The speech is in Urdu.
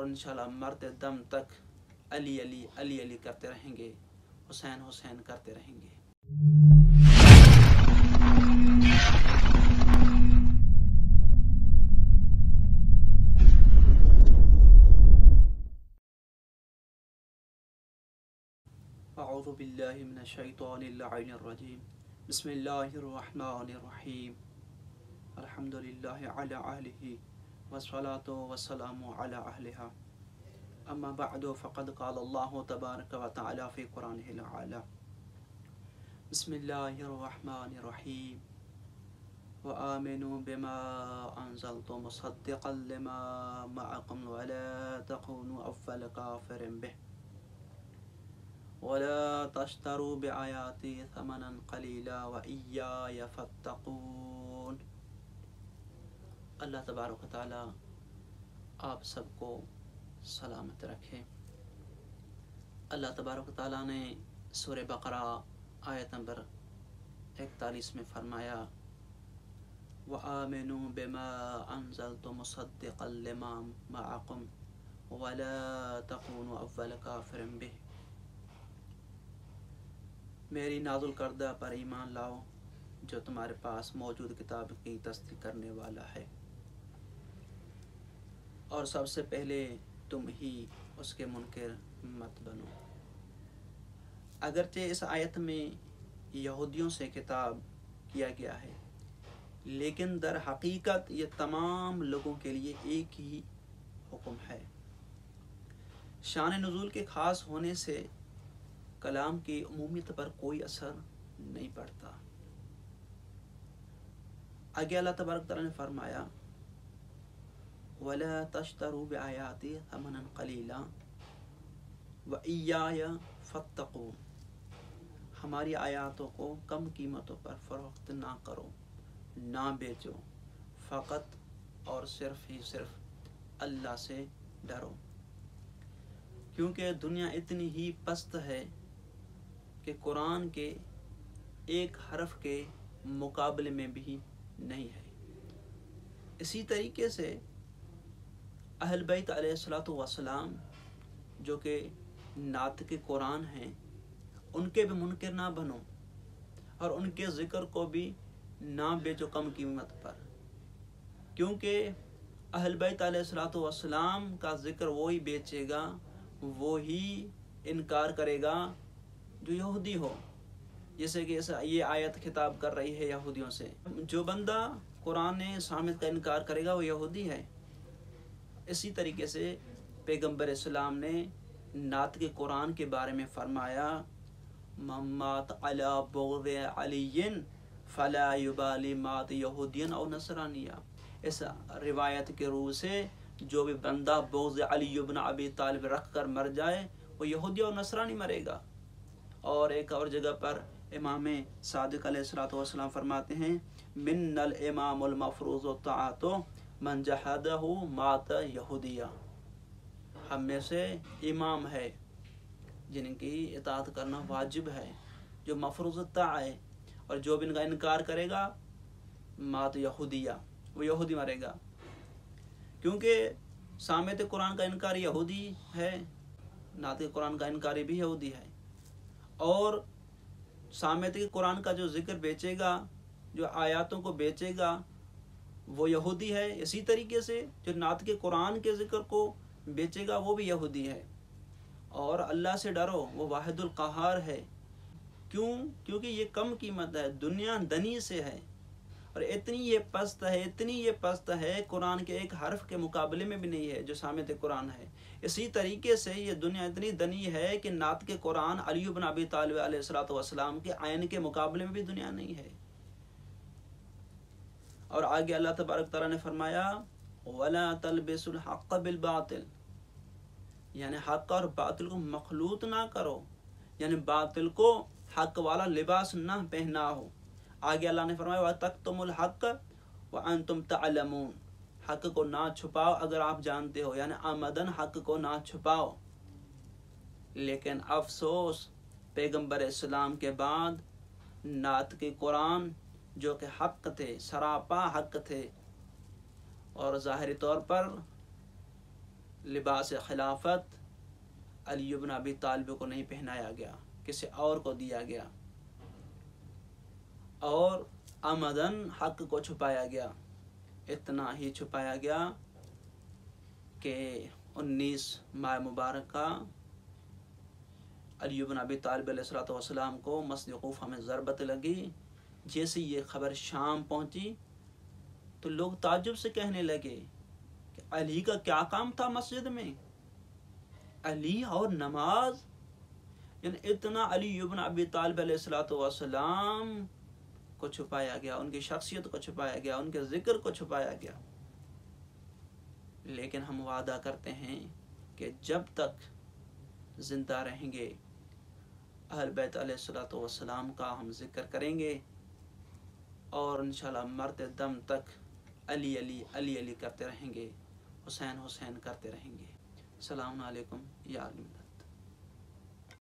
اور انشاءاللہ مرتے دم تک علی علی علی علی کرتے رہیں گے، حسین حسین کرتے رہیں گے۔ اعوذ باللہ من الشیطان اللعین الرجیم، بسم اللہ الرحمن الرحیم، الحمدللہ علی آلہ والصلاة والسلام علی اہلہا، اما بعد فقد قال اللہ تبارک و تعالی فی قرآنہ العالی، بسم اللہ الرحمن الرحیم، وآمنوا بما انزلت مصدقا لما معکم ولا تکونوا اول کافر به ولا تشتروا بآیاتی ثمنا قلیلا وإیای فاتقون۔ اللہ تبارک و تعالی آپ سب کو سلامت رکھے۔ اللہ تبارک و تعالی نے سورہ بقرہ آیت نمبر 41 میں فرمایا وآمنوا بما انزلت مصدقا لما معکم ولا تکونوا اول کافر به، میری نازل کردہ پر ایمان لاؤ جو تمہارے پاس موجود کتاب کی تصدیق کرنے والا ہے، اور سب سے پہلے تم ہی اس کے منکر مت بنو۔ اگرچہ اس آیت میں یہودیوں سے خطاب کیا گیا ہے، لیکن در حقیقت یہ تمام لوگوں کے لیے ایک ہی حکم ہے۔ شان نزول کے خاص ہونے سے کلام کی عمومیت پر کوئی اثر نہیں پڑتا۔ آگے اللہ تبارک تعالیٰ نے فرمایا وَلَا تَشْتَرُوا بِآیَاتِي ثَمَنًا قَلِيلًا وَإِيَّایَ فَاتَّقُونِ، ہماری آیاتوں کو کم قیمتوں پر فروخت نہ کرو، نہ بیچو، فقط اور صرف ہی صرف اللہ سے ڈرو، کیونکہ دنیا اتنی ہی پست ہے کہ قرآن کے ایک حرف کے مقابلے میں بھی نہیں ہے۔ اسی طریقے سے اہل بیت علیہ الصلوۃ والسلام جو کہ ناطق قرآن ہیں، ان کے بھی منکر نہ بنو، اور ان کے ذکر کو بھی نہ بیچو کم قیمت پر، کیونکہ اہل بیت علیہ الصلوۃ والسلام کا ذکر وہی بیچے گا، وہی انکار کرے گا جو یہودی ہو، جیسے کہ یہ آیت خطاب کر رہی ہے یہودیوں سے۔ جو بندہ قرآن صامت کا انکار کرے گا وہ یہودی ہے۔ اسی طریقے سے پیغمبر اسلام نے ناطق قرآن کے بارے میں فرمایا من مات علی بغض علی فلا یبالی مات یہودیا او نصرانیہ، اس روایت کے روح سے جو بھی بندہ بغض علی بن ابی طالب رکھ کر مر جائے وہ یہودی اور نصرانی مرے گا۔ اور ایک اور جگہ پر امام صادق علیہ الصلوۃ والسلام فرماتے ہیں من الامام المفروض الطاعۃ من جحدہ مات یہودیہ، ہم میں سے امام ہے جن کی اطاعت کرنا واجب ہے، جو مفروض الطاعہ ہے، اور جو بھی ان کا انکار کرے گا مات یہودیہ، وہ یہودی مرے گا، کیونکہ سامت قرآن کا انکار یہودی ہے، ناطق قرآن کا انکاری بھی یہودی ہے، اور سامت قرآن کا جو ذکر بیچے گا، جو آیاتوں کو بیچے گا وہ یہودی ہے۔ اسی طریقے سے جو ناطق قرآن کے ذکر کو بیچے گا وہ بھی یہودی ہے۔ اور اللہ سے ڈرو، وہ واحد القہار ہے۔ کیونکہ یہ کم قیمت ہے، دنیا دنی سے ہے، اور اتنی یہ پست ہے قرآن کے ایک حرف کے مقابلے میں بھی نہیں ہے جو سامت قرآن ہے۔ اسی طریقے سے یہ دنیا اتنی دنی ہے کہ ناطق قرآن علی بن ابی طالب علیہ الصلوۃ والسلام کے عین کے مقابلے میں بھی دنیا نہیں ہے۔ اور آگے اللہ تبارک تعالیٰ نے فرمایا وَلَا تَلْبِسُوا الْحَقَّ بِالْبَاطِلِ، یعنی حق اور باطل کو مخلوط نہ کرو، یعنی باطل کو حق والا لباس نہ پہنا ہو۔ آگے اللہ نے فرمایا وَتَكْتُمُوا الْحَقَّ وَأَنْتُمْ تَعْلَمُونَ، حق کو نہ چھپاؤ اگر آپ جانتے ہو، یعنی آمدن حق کو نہ چھپاؤ۔ لیکن افسوس پیغمبر اسلام کے بعد ناطق قرآن جو کہ حق تھے، سراپا حق تھے، اور ظاہری طور پر لباس خلافت علی بن ابی طالب کو نہیں پہنایا گیا، کسی اور کو دیا گیا، اور عمدن حق کو چھپایا گیا، اتنا ہی چھپایا گیا کہ 19 ماہ مبارکہ علی بن ابی طالب علیہ السلام کو مسجد کوفہ میں ضربت لگی۔ جیسے یہ خبر شام پہنچی تو لوگ تعجب سے کہنے لگے کہ علی کا کیا کام تھا مسجد میں، علی اور نماز، یعنی اتنا علی بن ابی طالب علیہ السلام کو چھپایا گیا، ان کی شخصیت کو چھپایا گیا، ان کے ذکر کو چھپایا گیا۔ لیکن ہم وعدہ کرتے ہیں کہ جب تک زندہ رہیں گے اہل بیت علیہ السلام کا ہم ذکر کریں گے، اور انشاءاللہ مرتے دم تک علی علی علی علی کرتے رہیں گے، حسین حسین کرتے رہیں گے۔ السلام علیکم یا علی